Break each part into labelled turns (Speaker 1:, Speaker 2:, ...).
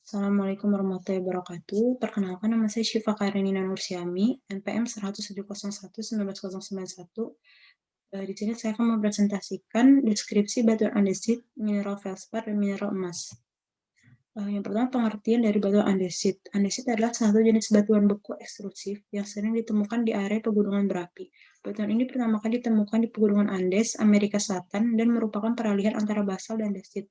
Speaker 1: Assalamualaikum warahmatullahi wabarakatuh. Perkenalkan, nama saya Syifa Karenina Nursyami, NPM 107011991. Di sini saya akan mempresentasikan deskripsi batuan andesit, mineral feldspar, dan mineral emas. Yang pertama, pengertian dari batuan andesit. Andesit adalah satu jenis batuan beku ekstrusif yang sering ditemukan di area pegunungan berapi. Batuan ini pertama kali ditemukan di pegunungan Andes, Amerika Selatan, dan merupakan peralihan antara basal dan andesit.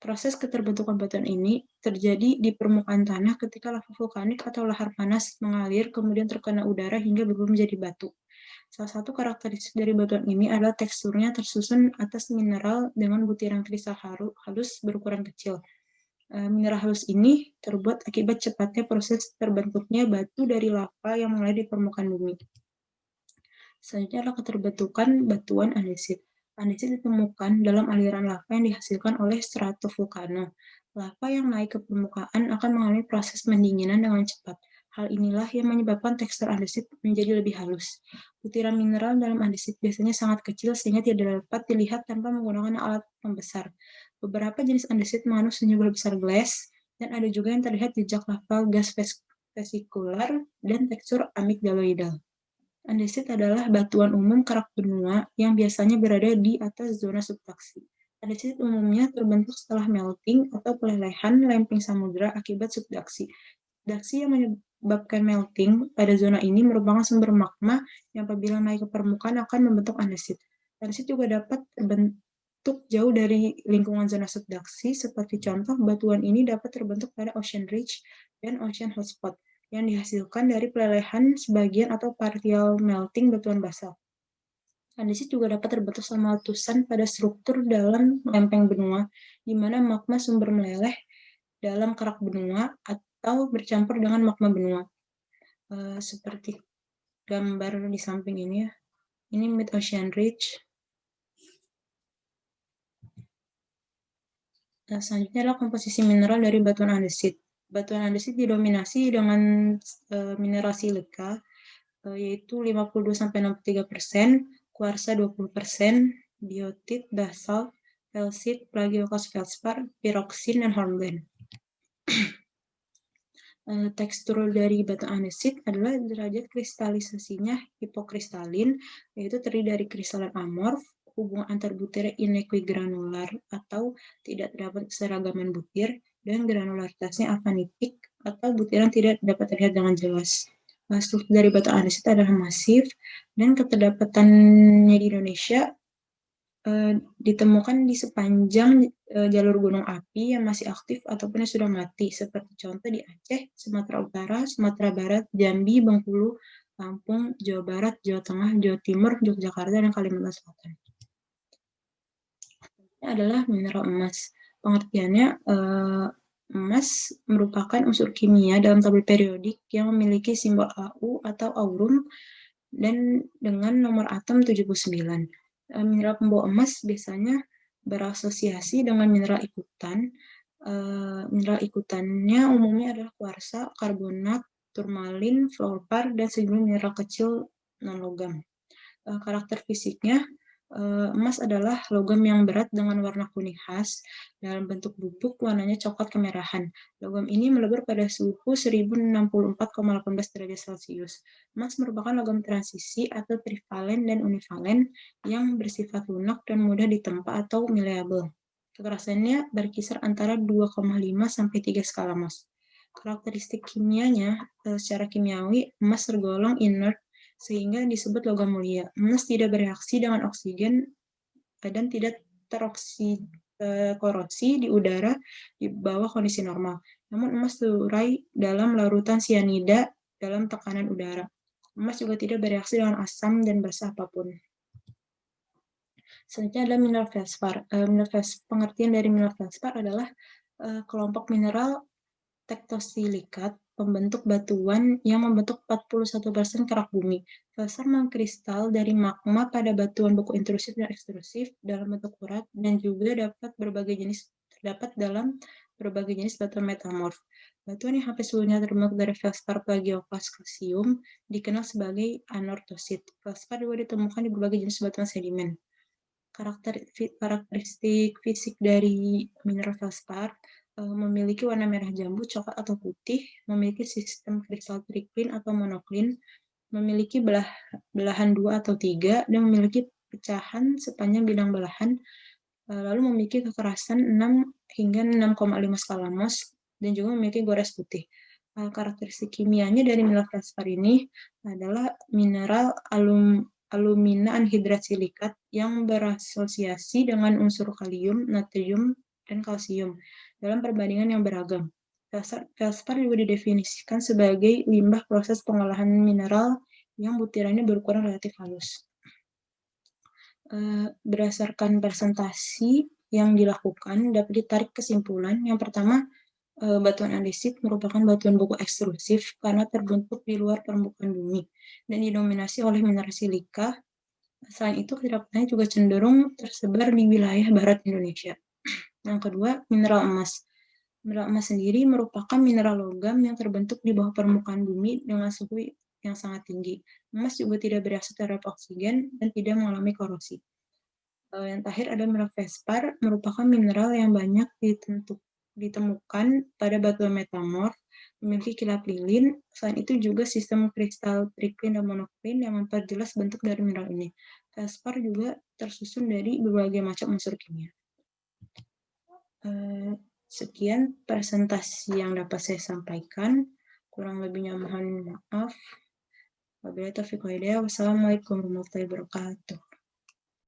Speaker 1: Proses keterbentukan batuan ini terjadi di permukaan tanah ketika lava vulkanik atau lahar panas mengalir kemudian terkena udara hingga berubah menjadi batu. Salah satu karakteristik dari batuan ini adalah teksturnya tersusun atas mineral dengan butiran kristal halus berukuran kecil. Mineral halus ini terbuat akibat cepatnya proses terbentuknya batu dari lava yang mengalir di permukaan bumi. Selanjutnya adalah keterbentukan batuan andesit. Andesit ditemukan dalam aliran lava yang dihasilkan oleh stratovulkano. Lava yang naik ke permukaan akan mengalami proses pendinginan dengan cepat. Hal inilah yang menyebabkan tekstur andesit menjadi lebih halus. Butiran mineral dalam andesit biasanya sangat kecil sehingga tidak dapat dilihat tanpa menggunakan alat pembesar. Beberapa jenis andesit mengandung sejumlah besar glass, dan ada juga yang terlihat jejak lava gas vesikular dan tekstur amigdaloidal. Andesit adalah batuan umum kerak benua yang biasanya berada di atas zona subduksi. Andesit umumnya terbentuk setelah melting atau pelelehan lempeng samudra akibat subduksi. Subduksi yang menyebabkan melting pada zona ini merupakan sumber magma yang apabila naik ke permukaan akan membentuk andesit. Andesit juga dapat terbentuk jauh dari lingkungan zona subduksi, seperti contoh batuan ini dapat terbentuk pada ocean ridge dan ocean hotspot yang dihasilkan dari pelelehan sebagian atau partial melting batuan basal. Andesit juga dapat terbentuk selama letusan pada struktur dalam lempeng benua, di mana magma sumber meleleh dalam kerak benua atau bercampur dengan magma benua. Seperti gambar di samping ini ya. Ini mid ocean ridge. Selanjutnya adalah komposisi mineral dari batuan andesit. Batuan andesit didominasi dengan mineral silika, yaitu 52-63%, kuarsa 20%, biotit, basalt, kalsit, plagioklas feldspar, piroksin, dan hornblende. Tekstur dari batu andesit adalah derajat kristalisasinya hipokristalin, yaitu terdiri dari kristalan amorf, hubungan antar butir inequigranular atau tidak terdapat keseragaman butir, dan granularitasnya afanitik atau butiran tidak dapat terlihat dengan jelas. Struktur dari batu andesit adalah masif, dan keterdapatannya di Indonesia ditemukan di sepanjang jalur gunung api yang masih aktif ataupun yang sudah mati, seperti contoh di Aceh, Sumatera Utara, Sumatera Barat, Jambi, Bengkulu, Lampung, Jawa Barat, Jawa Tengah, Jawa Timur, Yogyakarta, dan Kalimantan Selatan. Ini adalah mineral emas. Pengertiannya, emas merupakan unsur kimia dalam tabel periodik yang memiliki simbol Au atau aurum dan dengan nomor atom 79. Mineral pembawa emas biasanya berasosiasi dengan mineral ikutan. Mineral ikutannya umumnya adalah kuarsa, karbonat, turmalin, fluorpar, dan sejumlah mineral kecil non-logam. Karakter fisiknya, emas adalah logam yang berat dengan warna kuning khas. Dalam bentuk bubuk, warnanya coklat kemerahan. Logam ini melebur pada suhu 1064,18 derajat Celcius. Emas merupakan logam transisi atau trivalen dan univalen yang bersifat lunak dan mudah ditempa atau malleable. Kekerasannya berkisar antara 2,5 sampai 3 skala Mohs. Karakteristik kimianya, secara kimiawi, emas tergolong inert sehingga disebut logam mulia. Emas tidak bereaksi dengan oksigen dan tidak korosif di udara di bawah kondisi normal. Namun emas terurai dalam larutan sianida dalam tekanan udara. Emas juga tidak bereaksi dengan asam dan basa apapun. Selanjutnya adalah mineral feldspar. Pengertian dari mineral feldspar adalah kelompok mineral tektosilikat pembentuk batuan yang membentuk 41% kerak bumi. Feldspar mengkristal dari magma pada batuan beku intrusif dan ekstrusif dalam bentuk urat dan juga terdapat dalam berbagai jenis batuan metamorf. Batuan yang hampir seluruhnya terbentuk dari feldspar plagioklas kalsium dikenal sebagai anortosit. Feldspar juga ditemukan di berbagai jenis batuan sedimen. Karakteristik fisik dari mineral feldspar, memiliki warna merah jambu, coklat atau putih, memiliki sistem kristal triklin atau monoklin, memiliki belahan 2 atau 3, dan memiliki pecahan sepanjang bidang belahan, lalu memiliki kekerasan 6 hingga 6,5 skala Mohs, dan juga memiliki gores putih. Karakteristik kimianya dari mineral feldspar ini adalah mineral alumina anhidrat silikat yang berasosiasi dengan unsur kalium, natrium, dan kalsium dalam perbandingan yang beragam. Feldspar juga didefinisikan sebagai limbah proses pengolahan mineral yang butirannya berukuran relatif halus. Berdasarkan presentasi yang dilakukan, dapat ditarik kesimpulan. Yang pertama, batuan andesit merupakan batuan buku ekstrusif karena terbentuk di luar permukaan bumi dan didominasi oleh mineral silika. Selain itu, kerapatannya juga cenderung tersebar di wilayah barat Indonesia. Yang kedua, mineral emas. Mineral emas sendiri merupakan mineral logam yang terbentuk di bawah permukaan bumi dengan suhu yang sangat tinggi. Emas juga tidak bereaksi terhadap oksigen dan tidak mengalami korosi. Yang terakhir ada mineral feldspar, merupakan mineral yang banyak ditemukan pada batuan metamorf, memiliki kilap lilin. Selain itu juga sistem kristal triklin dan monoklin yang memperjelas bentuk dari mineral ini. Feldspar juga tersusun dari berbagai macam unsur kimia. Sekian presentasi yang dapat saya sampaikan. Kurang lebihnya mohon maaf. Wabillahi taufiq wal hidayah. Wassalamualaikum warahmatullahi wabarakatuh.